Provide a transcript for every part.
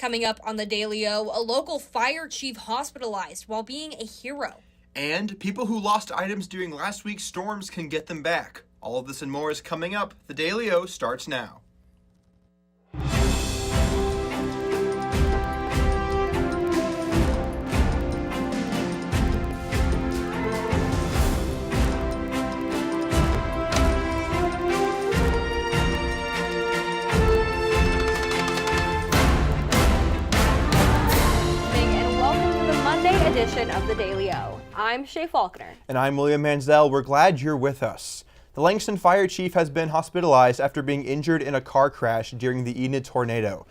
Coming up on the Daily O, a local fire chief hospitalized while being a hero. And people who lost items during last week's storms can get them back. All of this and more is coming up. The Daily O starts now. Edition of the Daily O. I'm Shay Faulkner. And I'm William Manziel. We're glad you're with us. The Langston Fire Chief has been hospitalized after being injured in a car crash during the Enid tornado.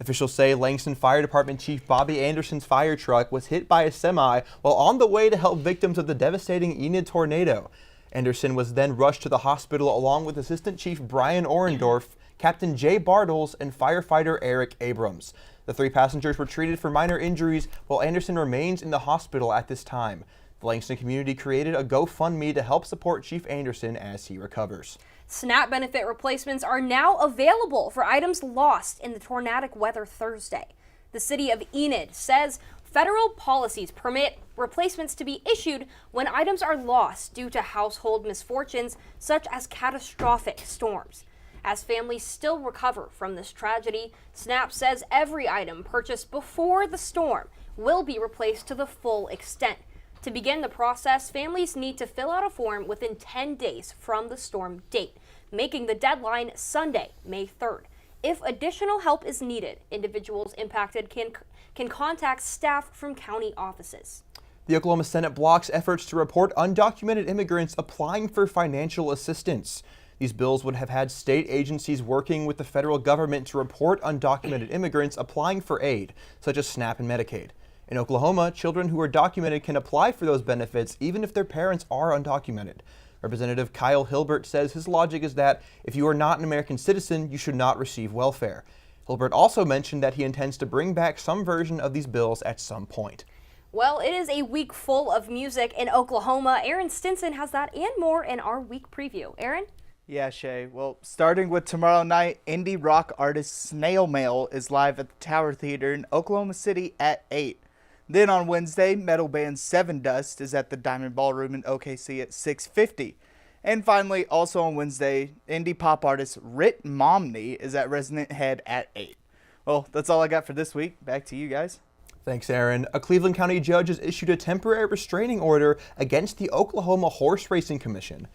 Officials say Langston Fire Department Chief Bobby Anderson's fire truck was hit by a semi while on the way to help victims of the devastating Enid tornado. Anderson was then rushed to the hospital along with Assistant Chief Brian Orendorf, Captain Jay Bartles, and firefighter Eric Abrams. The 3 passengers were treated for minor injuries while Anderson remains in the hospital at this time. The Langston community created a GoFundMe to help support Chief Anderson as he recovers. SNAP benefit replacements are now available for items lost in the tornadic weather Thursday. The city of Enid says federal policies permit replacements to be issued when items are lost due to household misfortunes such as catastrophic storms. As families still recover from this tragedy, SNAP says every item purchased before the storm will be replaced to the full extent. To begin the process, families need to fill out a form within 10 days from the storm date, making the deadline Sunday, May 3rd. If additional help is needed, individuals impacted can contact staff from county offices. The Oklahoma Senate blocks efforts to report undocumented immigrants applying for financial assistance. These bills would have had state agencies working with the federal government to report undocumented immigrants applying for aid, such as SNAP and Medicaid. In Oklahoma, children who are documented can apply for those benefits even if their parents are undocumented. Representative Kyle Hilbert says his logic is that if you are not an American citizen, you should not receive welfare. Hilbert also mentioned that he intends to bring back some version of these bills at some point. Well, it is a week full of music in Oklahoma. Aaron Stinson has that and more in our week preview. Aaron? Yeah, Shay. Well, starting with tomorrow night, indie rock artist Snail Mail is live at the Tower Theater in Oklahoma City at 8. Then on Wednesday, metal band Seven Dust is at the Diamond Ballroom in OKC at 6:50. And finally, also on Wednesday, indie pop artist Rit Momney is at Resonant Head at 8. Well, that's all I got for this week. Back to you guys. Thanks, Aaron. A Cleveland County judge has issued a temporary restraining order against the Oklahoma Horse Racing Commission.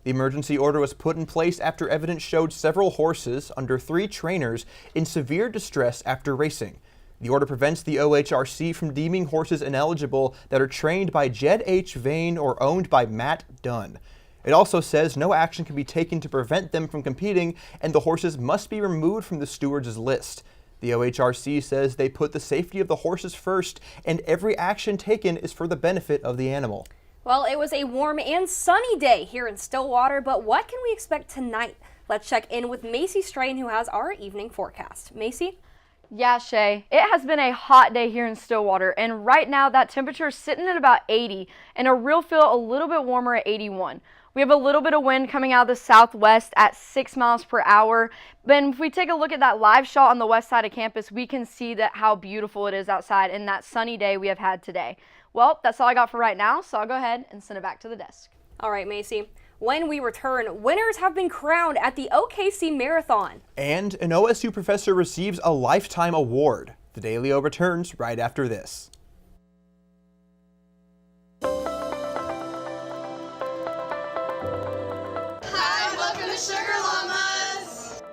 The emergency order was put in place after evidence showed several horses under 3 trainers in severe distress after racing. The order prevents the OHRC from deeming horses ineligible that are trained by Jed H. Vane or owned by Matt Dunn. It also says no action can be taken to prevent them from competing, and the horses must be removed from the stewards' list. The OHRC says they put the safety of the horses first, and every action taken is for the benefit of the animal. Well, it was a warm and sunny day here in Stillwater, but what can we expect tonight? Let's check in with Macy Strain, who has our evening forecast. Macy? Yeah, Shay, it has been a hot day here in Stillwater, and right now that temperature is sitting at about 80, and a real feel a little bit warmer at 81. We have a little bit of wind coming out of the southwest at 6 miles per hour. But if we take a look at that live shot on the west side of campus, we can see that how beautiful it is outside and that sunny day we have had today. Well, that's all I got for right now, so I'll go ahead and send it back to the desk. All right, Macy. When we return, winners have been crowned at the OKC Marathon. And an OSU professor receives a lifetime award. The Daily O returns right after this. Hi, welcome to Sugar Llamas.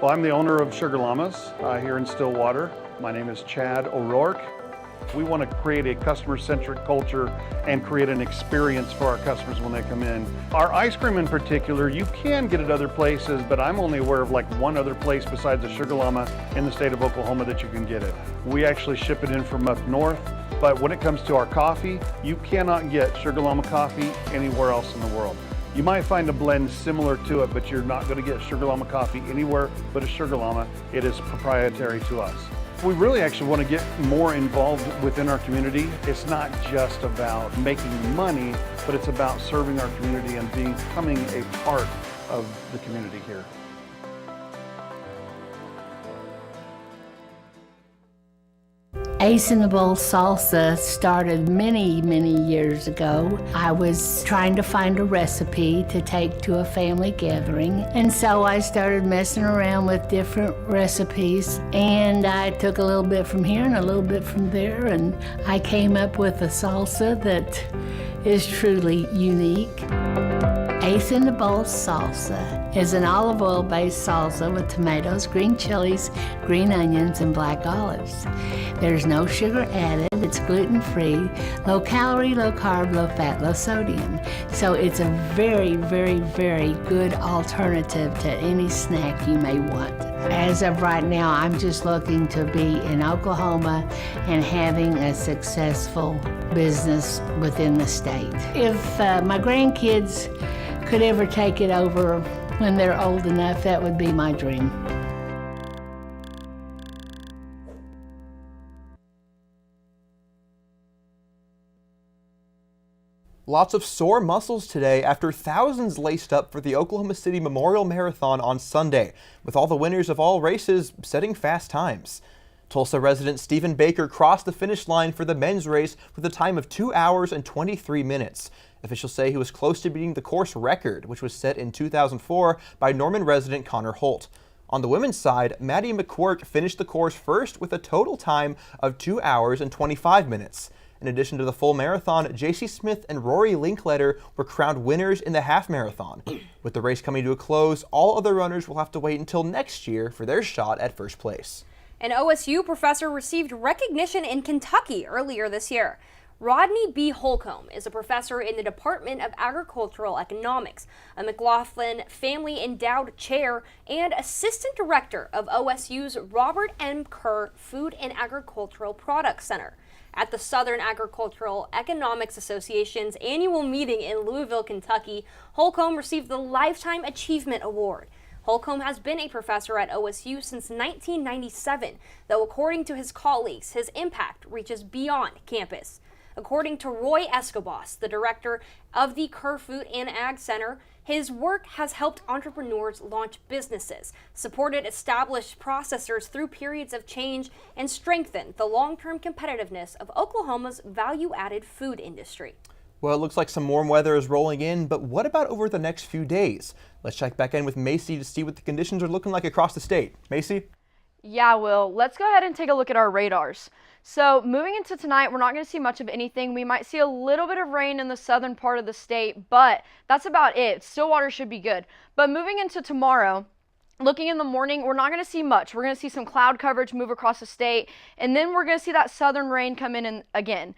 Well, I'm the owner of Sugar Llamas here in Stillwater. My name is Chad O'Rourke. We want to create a customer-centric culture and create an experience for our customers when they come in. Our ice cream in particular, you can get it other places, but I'm only aware of like one other place besides the Sugar Llama in the state of Oklahoma that you can get it. We actually ship it in from up north, but when it comes to our coffee, you cannot get Sugar Llama coffee anywhere else in the world. You might find a blend similar to it, but you're not going to get Sugar Llama coffee anywhere but a Sugar Llama. It is proprietary to us. We really actually want to get more involved within our community. It's not just about making money, but it's about serving our community and becoming a part of the community here. Ace in the Bowl salsa started many, many years ago. I was trying to find a recipe to take to a family gathering, and so I started messing around with different recipes, and I took a little bit from here and a little bit from there, and I came up with a salsa that is truly unique. Ace in the Bowl salsa is an olive oil based salsa with tomatoes, green chilies, green onions, and black olives. There's no sugar added, it's gluten free, low calorie, low carb, low fat, low sodium. So it's a very, very, very good alternative to any snack you may want. As of right now, I'm just looking to be in Oklahoma and having a successful business within the state. If my grandkids could ever take it over when they're old enough, that would be my dream. Lots of sore muscles today after thousands laced up for the Oklahoma City Memorial Marathon on Sunday, with all the winners of all races setting fast times. Tulsa resident Stephen Baker crossed the finish line for the men's race with a time of 2 hours and 23 minutes. Officials say he was close to beating the course record, which was set in 2004 by Norman resident Connor Holt. On the women's side, Maddie McQuirk finished the course first with a total time of 2 hours and 25 minutes. In addition to the full marathon, J.C. Smith and Rory Linkletter were crowned winners in the half marathon. With the race coming to a close, all other runners will have to wait until next year for their shot at first place. An OSU professor received recognition in Kentucky earlier this year. Rodney B. Holcomb is a professor in the Department of Agricultural Economics, a McLaughlin Family Endowed Chair, and Assistant Director of OSU's Robert M. Kerr Food and Agricultural Products Center. At the Southern Agricultural Economics Association's annual meeting in Louisville, Kentucky, Holcomb received the Lifetime Achievement Award. Holcomb has been a professor at OSU since 1997, though according to his colleagues, his impact reaches beyond campus. According to Roy Escobas, the director of the Kerr Food and Ag Center, his work has helped entrepreneurs launch businesses, supported established processors through periods of change, and strengthened the long-term competitiveness of Oklahoma's value-added food industry. Well, it looks like some warm weather is rolling in, but what about over the next few days? Let's check back in with Macy to see what the conditions are looking like across the state. Macy? Yeah, Will. Let's go ahead and take a look at our radars. So moving into tonight, we're not going to see much of anything. We might see a little bit of rain in the southern part of the state, but that's about it. Stillwater should be good. But moving into tomorrow, looking in the morning, we're not going to see much. We're going to see some cloud coverage move across the state, and then we're going to see that southern rain come in again.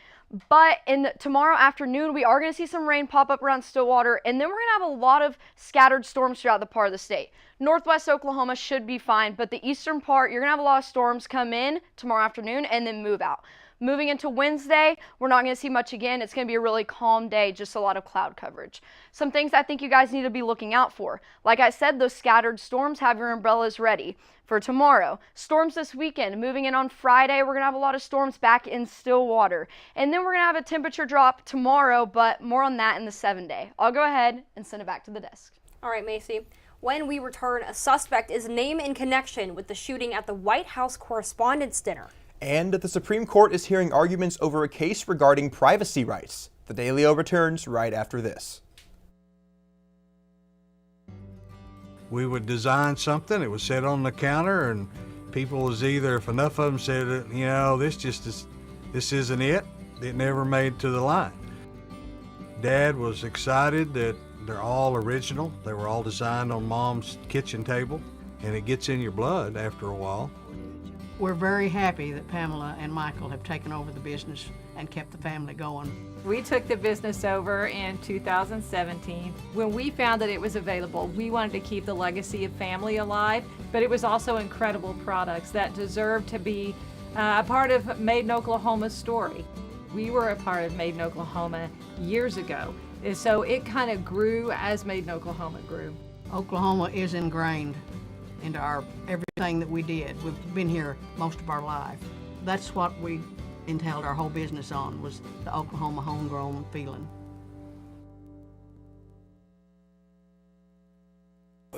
But tomorrow afternoon, we are going to see some rain pop up around Stillwater, and then we're going to have a lot of scattered storms throughout the part of the state. Northwest Oklahoma should be fine, but the eastern part, you're going to have a lot of storms come in tomorrow afternoon and then move out. Moving into Wednesday, we're not going to see much again. It's going to be a really calm day, just a lot of cloud coverage. Some things I think you guys need to be looking out for. Like I said, those scattered storms, have your umbrellas ready. For tomorrow, storms this weekend. Moving in on Friday, we're going to have a lot of storms back in Stillwater. And then we're going to have a temperature drop tomorrow, but more on that in the 7-day. I'll go ahead and send it back to the desk. All right, Macy. When we return, a suspect is named in connection with the shooting at the White House Correspondents' Dinner. And the Supreme Court is hearing arguments over a case regarding privacy rights. The Daily O returns right after this. We would design something, it was set on the counter, and people was either, if enough of them said, you know, this isn't it, it never made to the line. Dad was excited that they're all original. They were all designed on Mom's kitchen table, and it gets in your blood after a while. We're very happy that Pamela and Michael have taken over the business and kept the family going. We took the business over in 2017. When we found that it was available, we wanted to keep the legacy of family alive, but it was also incredible products that deserved to be a part of Made in Oklahoma's story. We were a part of Made in Oklahoma years ago, and so it kind of grew as Made in Oklahoma grew. Oklahoma is ingrained into our everything that we did. We've been here most of our life. That's what we entailed our whole business on, was the Oklahoma homegrown feeling.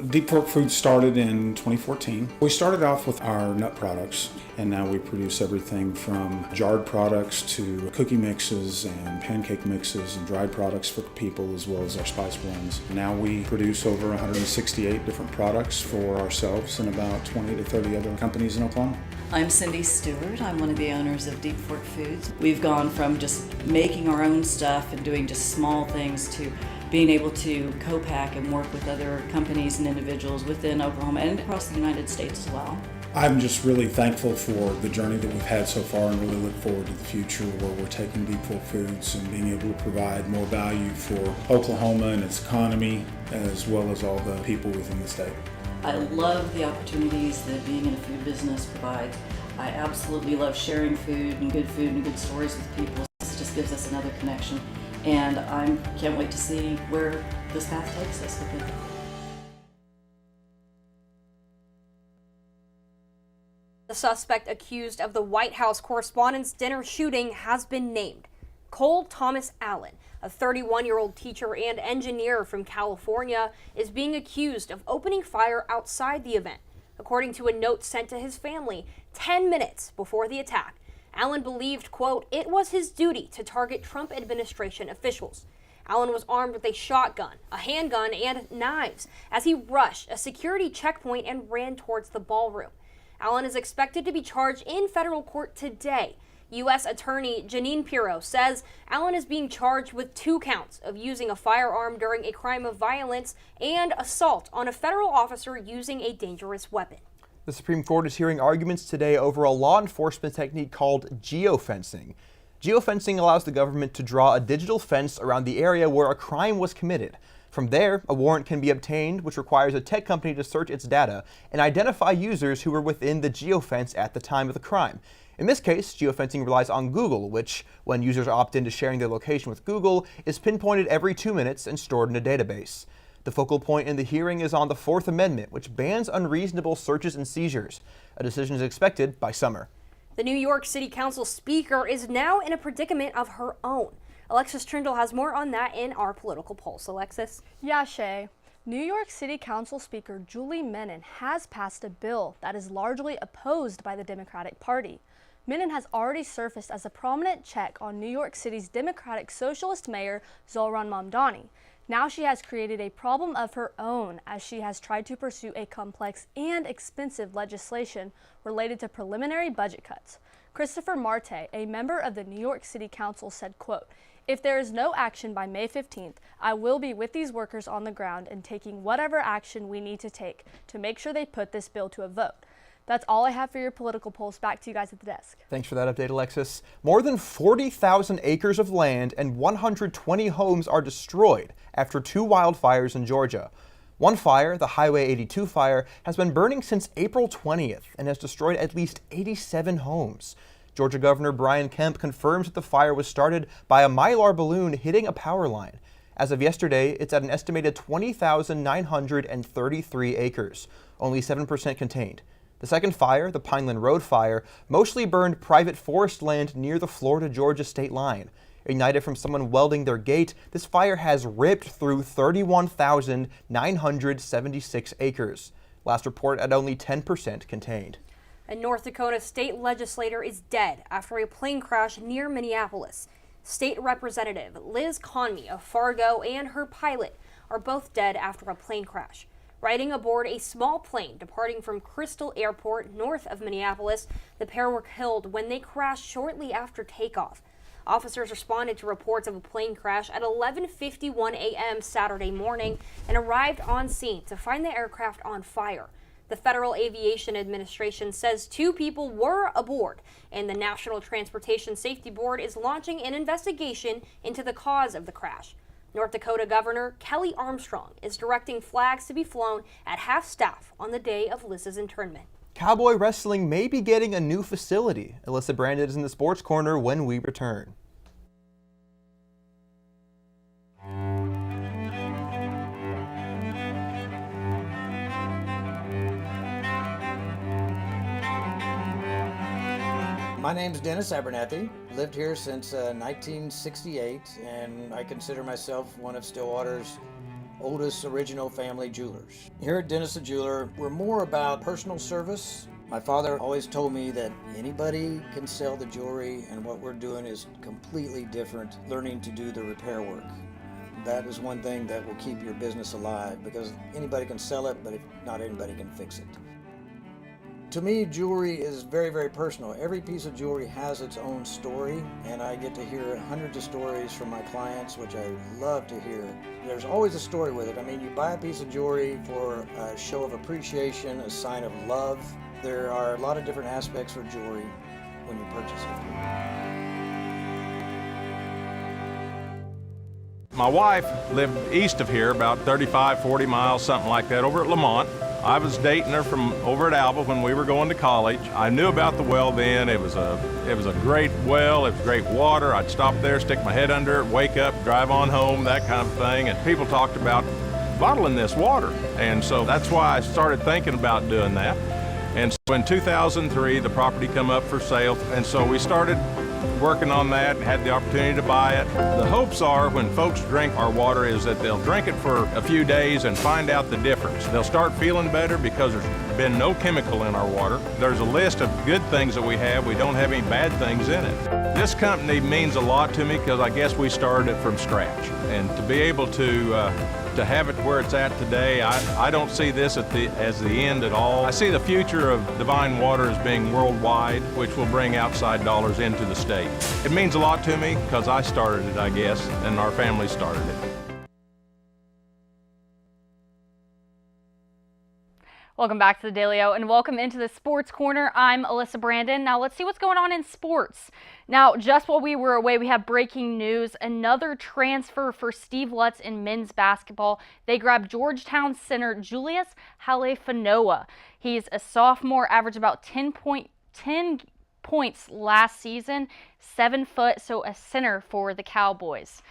Deep Fork Foods started in 2014. We started off with our nut products, and now we produce everything from jarred products to cookie mixes and pancake mixes and dried products for people, as well as our spice blends. Now we produce over 168 different products for ourselves and about 20 to 30 other companies in Oklahoma. I'm Cindy Stewart. I'm one of the owners of Deep Fork Foods. We've gone from just making our own stuff and doing just small things to being able to co-pack and work with other companies and individuals within Oklahoma and across the United States as well. I'm just really thankful for the journey that we've had so far and really look forward to the future where we're taking Deep Fork Foods and being able to provide more value for Oklahoma and its economy, as well as all the people within the state. I love the opportunities that being in a food business provides. I absolutely love sharing food and good stories with people. This just gives us another connection. And I can't wait to see where this path takes us with it. The suspect accused of the White House Correspondents' Dinner shooting has been named. Cole Thomas Allen, a 31-year-old teacher and engineer from California, is being accused of opening fire outside the event, according to a note sent to his family 10 minutes before the attack. Allen believed, quote, it was his duty to target Trump administration officials. Allen was armed with a shotgun, a handgun, and knives as he rushed a security checkpoint and ran towards the ballroom. Allen is expected to be charged in federal court today. U.S. Attorney Janine Pirro says Allen is being charged with 2 counts of using a firearm during a crime of violence and assault on a federal officer using a dangerous weapon. The Supreme Court is hearing arguments today over a law enforcement technique called geofencing. Geofencing allows the government to draw a digital fence around the area where a crime was committed. From there, a warrant can be obtained, which requires a tech company to search its data and identify users who were within the geofence at the time of the crime. In this case, geofencing relies on Google, which, when users opt into sharing their location with Google, is pinpointed every 2 minutes and stored in a database. The focal point in the hearing is on the Fourth Amendment, which bans unreasonable searches and seizures. A decision is expected by summer. The New York City Council Speaker is now in a predicament of her own. Alexis Trindle has more on that in our political pulse. Alexis? Yeah, Shay. New York City Council Speaker Julie Menin has passed a bill that is largely opposed by the Democratic Party. Menin has already surfaced as a prominent check on New York City's Democratic Socialist Mayor Zohran Mamdani. Now she has created a problem of her own as she has tried to pursue a complex and expensive legislation related to preliminary budget cuts. Christopher Marte, a member of the New York City Council, said, quote, if there is no action by May 15th, I will be with these workers on the ground and taking whatever action we need to take to make sure they put this bill to a vote. That's all I have for your political pulse. Back to you guys at the desk. Thanks for that update, Alexis. More than 40,000 acres of land and 120 homes are destroyed after 2 wildfires in Georgia. One fire, the Highway 82 fire, has been burning since April 20th and has destroyed at least 87 homes. Georgia Governor Brian Kemp confirms that the fire was started by a Mylar balloon hitting a power line. As of yesterday, it's at an estimated 20,933 acres, only 7% contained. The second fire, the Pineland Road fire, mostly burned private forest land near the Florida-Georgia state line. Ignited from someone welding their gate, this fire has ripped through 31,976 acres. Last report at only 10% contained. A North Dakota state legislator is dead after a plane crash near Minneapolis. State Representative Liz Conmey of Fargo and her pilot are both dead after a plane crash. Riding aboard a small plane departing from Crystal Airport north of Minneapolis, the pair were killed when they crashed shortly after takeoff. Officers responded to reports of a plane crash at 11:51 a.m. Saturday morning and arrived on scene to find the aircraft on fire. The Federal Aviation Administration says 2 people were aboard, and the National Transportation Safety Board is launching an investigation into the cause of the crash. North Dakota Governor Kelly Armstrong is directing flags to be flown at half-staff on the day of Liz's internment. Cowboy wrestling may be getting a new facility. Alyssa Brandon is in the Sports Corner when we return. My name's Dennis Abernathy. Lived here since 1968, and I consider myself one of Stillwater's oldest original family jewelers. Here at Dennis the Jeweler, we're more about personal service. My father always told me that anybody can sell the jewelry, and what we're doing is completely different, learning to do the repair work. That is one thing that will keep your business alive, because anybody can sell it, but not anybody can fix it. To me, jewelry is very, very personal. Every piece of jewelry has its own story, and I get to hear hundreds of stories from my clients, which I love to hear. There's always a story with it. I mean, you buy a piece of jewelry for a show of appreciation, a sign of love. There are a lot of different aspects for jewelry when you purchase it. My wife lived east of here, about 35, 40 miles, something like that, over at Lamont. I was dating her from over at Alba when we were going to college. I knew about the well then. It was a great well. It was great water. I'd stop there, stick my head under it, wake up, drive on home, that kind of thing. And people talked about bottling this water. And so that's why I started thinking about doing that. And so in 2003, the property come up for sale. And so we started working on that, had the opportunity to buy it. The hopes are when folks drink our water is that they'll drink it for a few days and find out the difference. They'll start feeling better because there's been no chemical in our water. There's a list of good things that we have. We don't have any bad things in it. This company means a lot to me because I guess we started it from scratch. And to be able to have it where it's at today, I don't see this as the end at all. I see the future of Divine Water as being worldwide, which will bring outside dollars into the state. It means a lot to me because I started it, I guess, and our family started it. Welcome back to the Daily O and welcome into the Sports Corner. I'm Alyssa Brandon. Now let's see what's going on in sports. Now, just while we were away, we have breaking news. Another transfer for Steve Lutz in men's basketball. They grabbed Georgetown center Julius Halefanoa. He's a sophomore, averaged about 10 points last season, 7 foot, so a center for the Cowboys.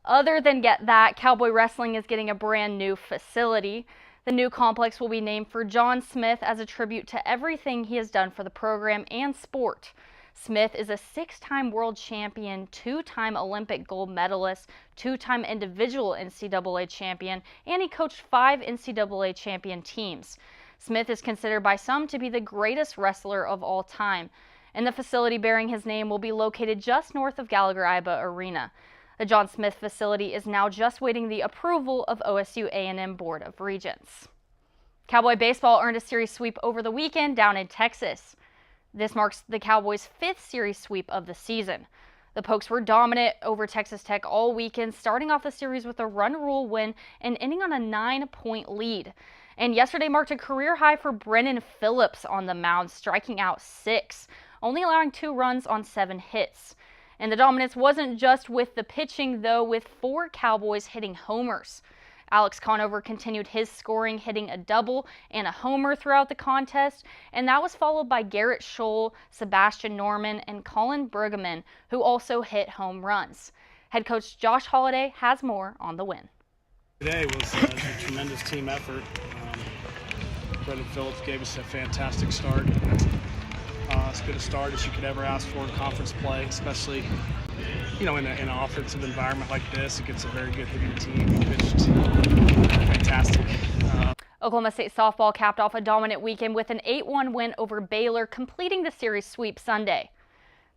Other than that, Cowboy Wrestling is getting a brand new facility. The new complex will be named for John Smith as a tribute to everything he has done for the program and sport. Smith is a 6-time world champion, 2-time Olympic gold medalist, 2-time individual NCAA champion, and he coached 5 NCAA champion teams. Smith is considered by some to be the greatest wrestler of all time, and the facility bearing his name will be located just north of Gallagher-Iba Arena. The John Smith facility is now just waiting the approval of OSU A&M Board of Regents. Cowboy baseball earned a series sweep over the weekend down in Texas. This marks the Cowboys' 5th series sweep of the season. The Pokes were dominant over Texas Tech all weekend, starting off the series with a run rule win and ending on a 9-point lead. And yesterday marked a career high for Brennan Phillips on the mound, striking out 6, only allowing 2 runs on 7 hits. And the dominance wasn't just with the pitching, though, with 4 Cowboys hitting homers. Alex Conover continued his scoring, hitting a double and a homer throughout the contest, and that was followed by Garrett Scholl, Sebastian Norman, and Colin Brueggemann, who also hit home runs. Head coach Josh Holliday has more on the win. Today was a tremendous team effort. Brennan Phillips gave us a fantastic start. As good a start as you could ever ask for in conference play, especially, in an offensive environment like this against a very good hitting team. He pitched fantastic. Oklahoma State softball capped off a dominant weekend with an 8-1 win over Baylor, completing the series sweep Sunday.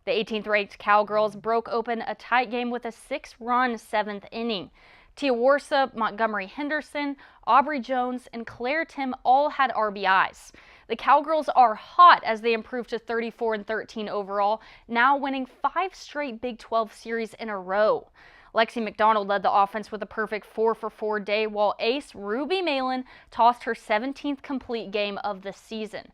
The 18th-ranked Cowgirls broke open a tight game with a 6-run 7th inning. Tia Warsa, Montgomery Henderson, Aubrey Jones, and Claire Tim all had RBIs. The Cowgirls are hot as they improved to 34-13 overall, now winning 5 straight Big 12 series in a row. Lexi McDonald led the offense with a perfect 4-for-4 day, while ace Ruby Malin tossed her 17th complete game of the season.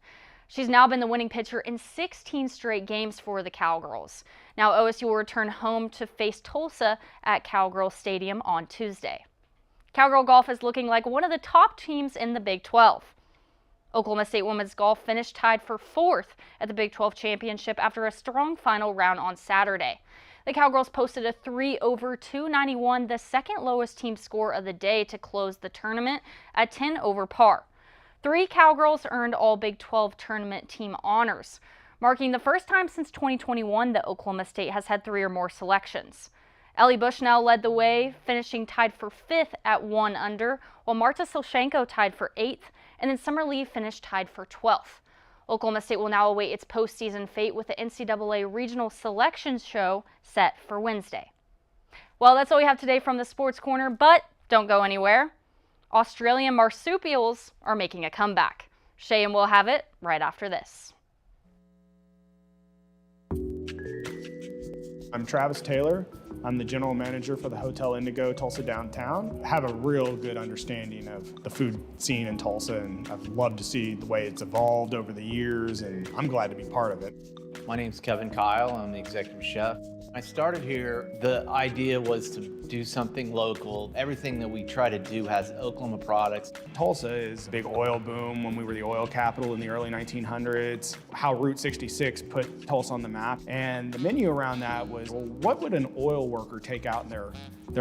She's now been the winning pitcher in 16 straight games for the Cowgirls. Now OSU will return home to face Tulsa at Cowgirl Stadium on Tuesday. Cowgirl golf is looking like one of the top teams in the Big 12. Oklahoma State women's golf finished tied for 4th at the Big 12 championship after a strong final round on Saturday. The Cowgirls posted a 3 over 291, the second lowest team score of the day to close the tournament at 10 over par. 3 Cowgirls earned all Big 12 tournament team honors, marking the first time since 2021 that Oklahoma State has had 3 or more selections. Ellie Bushnell led the way, finishing tied for 5th at 1 under, while Marta Solshenko tied for 8th, and then Summer Lee finished tied for 12th. Oklahoma State will now await its postseason fate with the NCAA Regional Selections Show set for Wednesday. Well, that's all we have today from the Sports Corner, but don't go anywhere. Australian marsupials are making a comeback. Shay and Will have it right after this. I'm Travis Taylor. I'm the general manager for the Hotel Indigo Tulsa Downtown. I have a real good understanding of the food scene in Tulsa, and I've loved to see the way it's evolved over the years, and I'm glad to be part of it. My name's Kevin Kyle. I'm the executive chef. I started here, the idea was to do something local. Everything that we try to do has Oklahoma products. Tulsa is a big oil boom when we were the oil capital in the early 1900s. How Route 66 put Tulsa on the map. And the menu around that was, well, what would an oil worker take out in their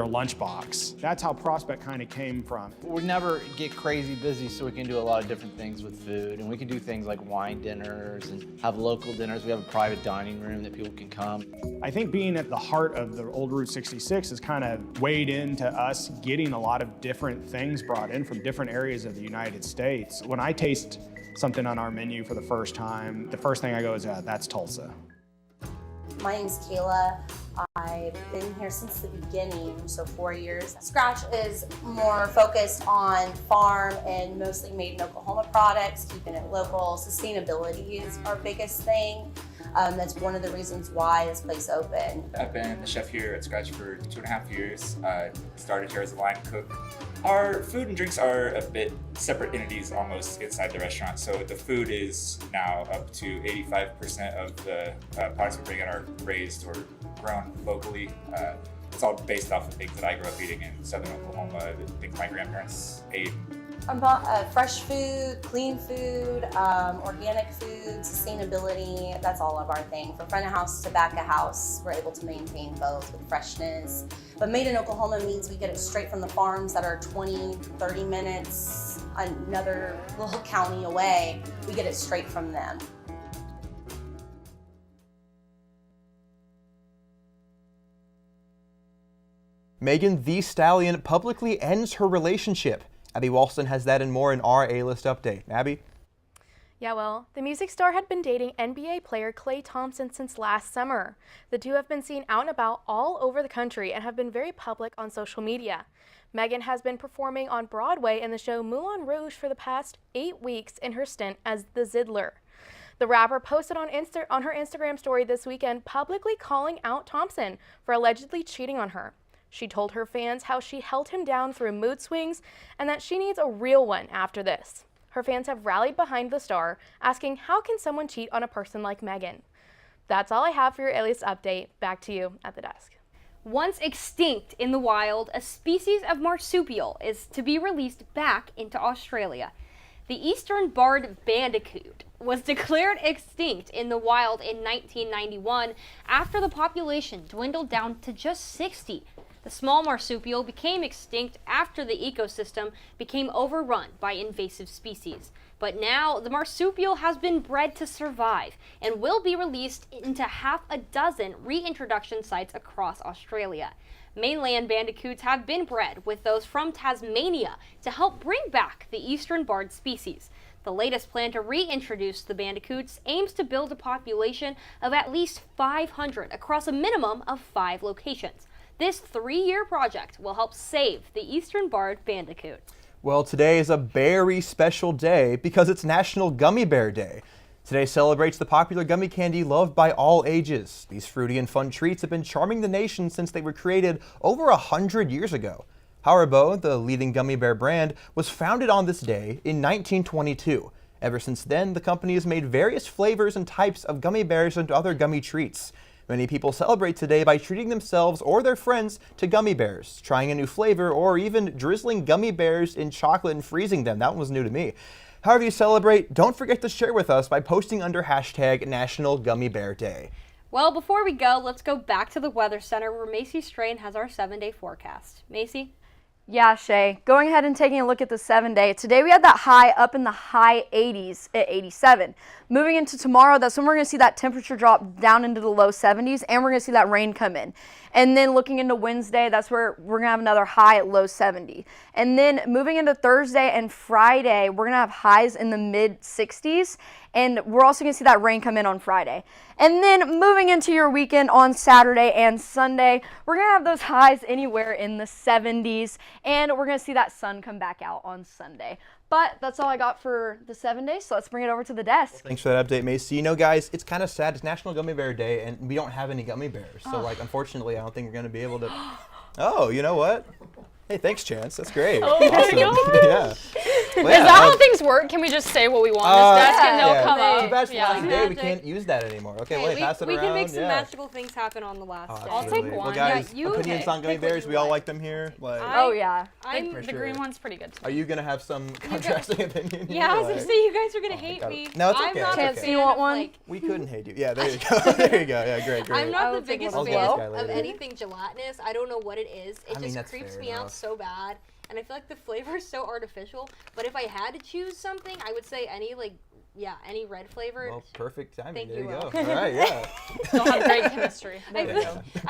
lunchbox? That's how Prospect kind of came from. We never get crazy busy, so we can do a lot of different things with food. And we can do things like wine dinners and have local dinners. We have a private dining room that people can come. I think being at the heart of the old Route 66 has kind of weighed into us getting a lot of different things brought in from different areas of the United States. When I taste something on our menu for the first time, the first thing I go is, that's Tulsa. My name's Kayla. I've been here since the beginning, so 4 years. Scratch is more focused on farm and mostly made in Oklahoma products, keeping it local. Sustainability is our biggest thing. That's one of the reasons why this place opened. I've been the chef here at Scratch for 2.5 years. Started here as a line cook. Our food and drinks are a bit separate entities almost inside the restaurant. So the food is now up to 85% of the products we bring in are raised or grown locally. It's all based off of things that I grew up eating in southern Oklahoma, the things my grandparents ate. About fresh food, clean food, organic food, sustainability, that's all of our thing. From front of house to back of house, we're able to maintain both with freshness. But made in Oklahoma means we get it straight from the farms that are 20, 30 minutes, another little county away. We get it straight from them. Megan Thee Stallion publicly ends her relationship. Abby Walston has that and more in our A-List update. Abby? Yeah, well, the music star had been dating NBA player Klay Thompson since last summer. The two have been seen out and about all over the country and have been very public on social media. Megan has been performing on Broadway in the show Moulin Rouge for the past 8 weeks in her stint as the Zidler. The rapper posted on her Instagram story this weekend publicly calling out Thompson for allegedly cheating on her. She told her fans how she held him down through mood swings and that she needs a real one after this. Her fans have rallied behind the star, asking how can someone cheat on a person like Megan? That's all I have for your A-List update. Back to you at the desk. Once extinct in the wild, a species of marsupial is to be released back into Australia. The eastern barred bandicoot was declared extinct in the wild in 1991 after the population dwindled down to just 60. The small marsupial became extinct after the ecosystem became overrun by invasive species. But now the marsupial has been bred to survive and will be released into half a dozen reintroduction sites across Australia. Mainland bandicoots have been bred with those from Tasmania to help bring back the eastern barred species. The latest plan to reintroduce the bandicoots aims to build a population of at least 500 across a minimum of 5 locations. This 3-year project will help save the eastern barred bandicoot. Well, today is a very special day because it's National Gummy Bear Day. Today celebrates the popular gummy candy loved by all ages. These fruity and fun treats have been charming the nation since they were created over 100 years ago. Haribo, the leading gummy bear brand, was founded on this day in 1922. Ever since then, the company has made various flavors and types of gummy bears and other gummy treats. Many people celebrate today by treating themselves or their friends to gummy bears, trying a new flavor, or even drizzling gummy bears in chocolate and freezing them. That one was new to me. However you celebrate, don't forget to share with us by posting under hashtag National Gummy Bear Day. Well, before we go, let's go back to the Weather Center where Macy Strain has our 7-day forecast. Macy? Yeah, Shay. Going ahead and taking a look at the 7-day. Today we had that high up in the high 80s at 87. Moving into tomorrow, that's when we're going to see that temperature drop down into the low 70s, and we're going to see that rain come in. And then looking into Wednesday, that's where we're going to have another high at low 70. And then moving into Thursday and Friday, we're going to have highs in the mid 60s. And we're also going to see that rain come in on Friday. And then moving into your weekend on Saturday and Sunday, we're going to have those highs anywhere in the 70s. And we're going to see that sun come back out on Sunday. But that's all I got for the 7 days, so let's bring it over to the desk. Thanks for that update, Macy. You know, guys, it's kind of sad. It's National Gummy Bear Day, and we don't have any gummy bears. So, like, unfortunately, I don't think we're going to be able to... Oh, you know what? Hey, thanks, Chance. That's great. Oh, awesome. my God. Yeah. Well, Is that how things work? Can we just say what we want on this desk and they'll come up? Too bad it's Yeah. the last day. We can't use that anymore. Okay, wait, pass it we around. can make some yeah. magical things happen on the last day. I'll take one. Well, guys, Yeah, you opinions on gummy bears, we all like them here. Like, Oh, yeah. The green one's pretty good. Are you going to have some contrasting opinion? Yeah, I was going to Like- say, you guys are going to hate me. No, it's I'm okay. not it's a okay. fan of, like, We couldn't hate you. Yeah, there you go. There you go. Yeah, great. I'm not the I'll biggest get fan this guy of later. anything gelatinous. I don't know what it is. It I mean, just that's creeps fair me out enough. so bad. And I feel like the flavor is so artificial. But if I had to choose something, I would say any red flavor. Well, perfect timing. Thank there you, you go. Will. All right, yeah. They'll have great chemistry. I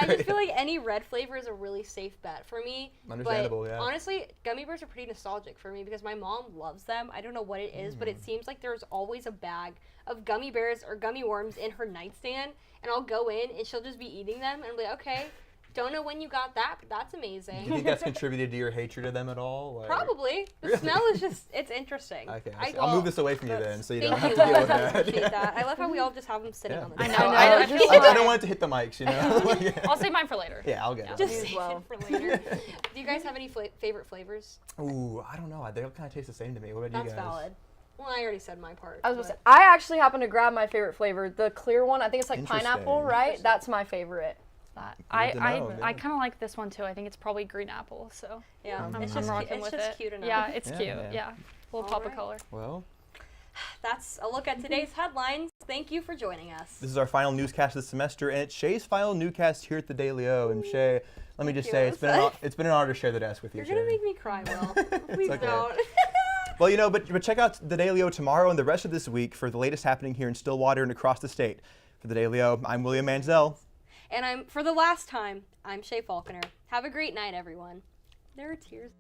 just feel like any red flavor is a really safe bet for me. Understandable, but yeah. honestly, gummy bears are pretty nostalgic for me because my mom loves them. I don't know what it is, but it seems like there's always a bag of gummy bears or gummy worms in her nightstand, and I'll go in and she'll just be eating them, and I'm like, okay, don't know when you got that, but that's amazing. Do you think that's contributed to your hatred of them at all? Like, Probably. The smell is just, it's interesting. Okay, I'll move this away from you then, so you don't have to Thank deal you. with I that. appreciate that. I love how we all just have them sitting on the desk. I don't want it to hit the mics, you know? I'll save mine for later. Yeah, I'll get it. Just save it for later. Do you guys have any favorite flavors? Ooh, I don't know. They all kind of taste the same to me. What about you That's guys? valid. Well, I already said my part. I was gonna say, I actually happen to grab my favorite flavor, the clear one. I think it's like pineapple, Interesting. right? That's my favorite. I yeah. kind of like this one too. I think it's probably green apple. So yeah, I'm it's just rocking with it. cute enough. Yeah, it's Yeah, cute. yeah. Yeah, we'll pop a color. Well, That's a look at today's headlines. Thank you for joining us. this is our final newscast of the semester, and it's Shay's final newscast here at the Daily O. And Shay, let me just say, it's been an honor to share the desk with you. You're gonna Shay. make me cry, Will. Please okay. don't. Well, you know, but check out the Daily O tomorrow and the rest of this week for the latest happening here in Stillwater and across the state. For the Daily O, I'm William Manzel. And for the last time, I'm Shay Falconer. Have a great night, everyone. There are tears.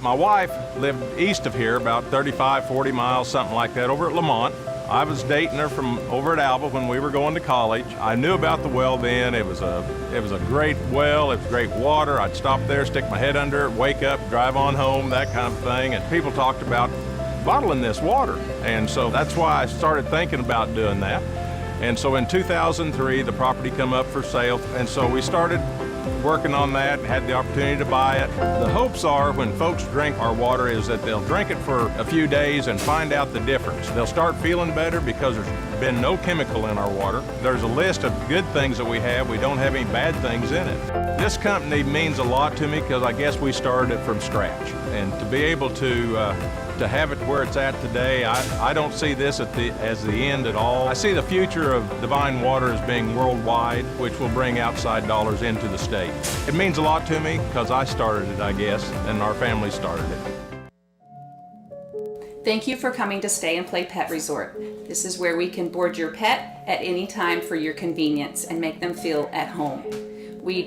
My wife lived east of here, about 35, 40 miles, something like that, over at Lamont. I was dating her from over at Alba when we were going to college. I knew about the well then. It was a great well. It was great water. I'd stop there, stick my head under it, wake up, drive on home, that kind of thing. And people talked about bottling this water. And so that's why I started thinking about doing that. And so in 2003, the property come up for sale. And so we started working on that, had the opportunity to buy it. The hopes are when folks drink our water is that they'll drink it for a few days and find out the difference. They'll start feeling better because there's been no chemical in our water. There's a list of good things that we have. We don't have any bad things in it. This company means a lot to me because I guess we started it from scratch. And to be able to have it where it's at today, I don't see this as the end at all. I see the future of Divine Water as being worldwide, which will bring outside dollars into the state. It means a lot to me because I started it, I guess, and our family started it. Thank you for coming to Stay and Play Pet Resort. This is where we can board your pet at any time for your convenience and make them feel at home. We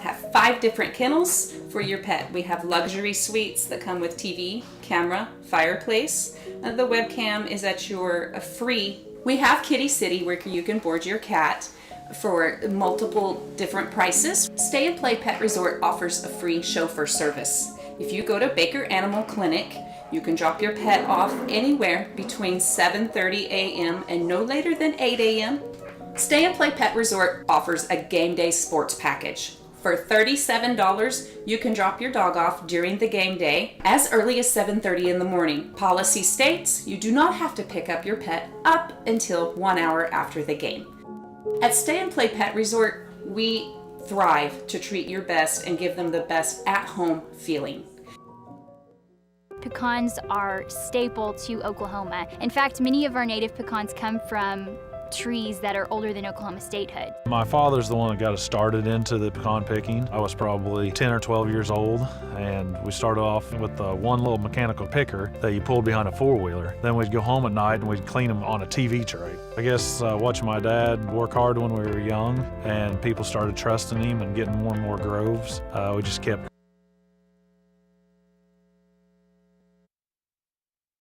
have 5 different kennels for your pet. We have luxury suites that come with TV, camera, fireplace. The webcam is at your free. We have Kitty City where you can board your cat for multiple different prices. Stay and Play Pet Resort offers a free chauffeur service. If you go to Baker Animal Clinic, you can drop your pet off anywhere between 7:30 a.m. and no later than 8 a.m. Stay and Play Pet Resort offers a game day sports package. For $37, you can drop your dog off during the game day as early as 7:30 in the morning. Policy states you do not have to pick up your pet up until 1 hour after the game. At Stay and Play Pet Resort, we thrive to treat your best and give them the best at-home feeling. Pecans are staple to Oklahoma. In fact, many of our native pecans come from trees that are older than Oklahoma statehood. My father's the one that got us started into the pecan picking. I was probably 10 or 12 years old, and we started off with one little mechanical picker that you pulled behind a four-wheeler. Then we'd go home at night and we'd clean them on a TV tray. I guess watching my dad work hard when we were young, and people started trusting him and getting more and more groves, we just kept